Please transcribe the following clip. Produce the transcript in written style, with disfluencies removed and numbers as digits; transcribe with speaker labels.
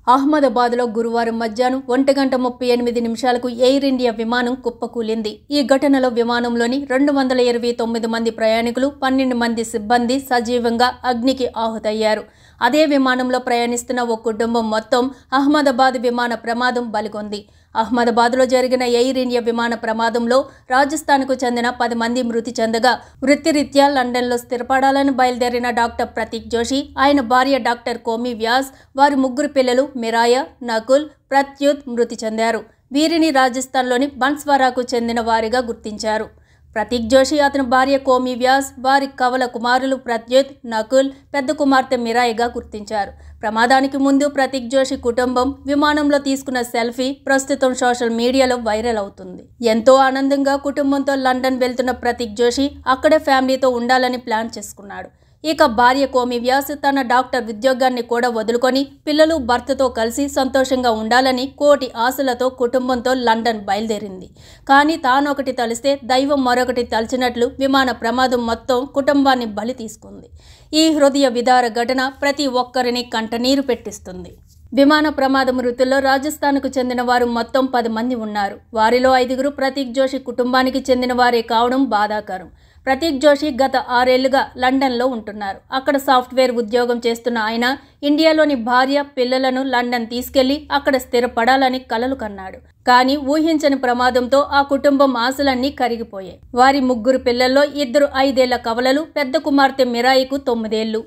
Speaker 1: అహ్మదాబాద్లో గురువారం మధ్యాహ్నం 1:38 ఎయిర్ ఇండియా విమానం కుప్పకూలింది. ఈ ఘటనలో విమానంలోని 229 మంది ప్రయాణికులు, 12 మంది సిబ్బంది సజీవంగా అగ్నికి ఆహుతయ్యారు. అదే విమానంలో ప్రయాణిస్తున్న ఓ కుటుంబం మొత్తం అహ్మదాబాద్ విమాన ప్రమాదం బలిగొంది. అహ్మదాబాద్లో జరిగిన ఎయిర్ ఇండియా విమాన ప్రమాదంలో రాజస్థాన్కు చెందిన 10 మంది మృతి చెందగా, వృత్తిరీత్యా లండన్లో స్థిరపడాలని బయలుదేరిన డాక్టర్ ప్రతీక్ జోషి, ఆయన భార్య డాక్టర్ కోమి వ్యాస్, వారి 3 పిల్లలు మిరాయ, నకుల్, ప్రత్యుత్ మృతి చెందారు. వీరిని రాజస్థాన్లోని బన్స్వారాకు చెందిన వారిగా గుర్తించారు. ప్రతీక్ జోషి, అతని భార్య కోమి వ్యాస్, వారి కవల కుమారులు ప్రత్యుత్, నకుల్, పెద్ద కుమార్తె మిరాయిగా గుర్తించారు. ప్రమాదానికి ముందు ప్రతీక్ జోషి కుటుంబం విమానంలో తీసుకున్న సెల్ఫీ ప్రస్తుతం సోషల్ మీడియాలో వైరల్ అవుతుంది. ఎంతో ఆనందంగా కుటుంబంతో లండన్ వెళ్తున్న ప్రతీక్ జోషి అక్కడే ఫ్యామిలీతో ఉండాలని ప్లాన్ చేసుకున్నాడు. ఇక భార్య కోమి వ్యాస్ తన డాక్టర్ ఉద్యోగాన్ని కూడా వదులుకొని పిల్లలు, భర్తతో కలిసి సంతోషంగా ఉండాలని కోటి ఆశలతో కుటుంబంతో లండన్ బయలుదేరింది. కానీ తానొకటి తలిస్తే దైవం మరొకటి తలిచినట్లు విమాన ప్రమాదం మొత్తం కుటుంబాన్ని బలి తీసుకుంది. ఈ హృదయ విదార ఘటన ప్రతి ఒక్కరిని కంటనీరు పెట్టిస్తుంది. విమాన ప్రమాద మృతుల్లో రాజస్థాన్కు చెందిన వారు మొత్తం 10 మంది ఉన్నారు. వారిలో 5 ప్రతీక్ జోషి కుటుంబానికి చెందిన వారే కావడం బాధాకరం. ప్రతీక్ జోషి గత 6 ఏళ్లుగా లండన్లో ఉంటున్నారు. అక్కడ సాఫ్ట్వేర్ ఉద్యోగం చేస్తున్న ఆయన ఇండియాలోని భార్య, పిల్లలను లండన్ తీసుకెళ్లి అక్కడ స్థిరపడాలని కలలు కన్నాడు. కానీ ఊహించని ప్రమాదంతో ఆ కుటుంబం ఆశలన్నీ కరిగిపోయాయి. వారి 3 పిల్లల్లో 2 5 ఏళ్ల కవలలు, పెద్ద కుమార్తె మిరాయికు 9 ఏళ్లు.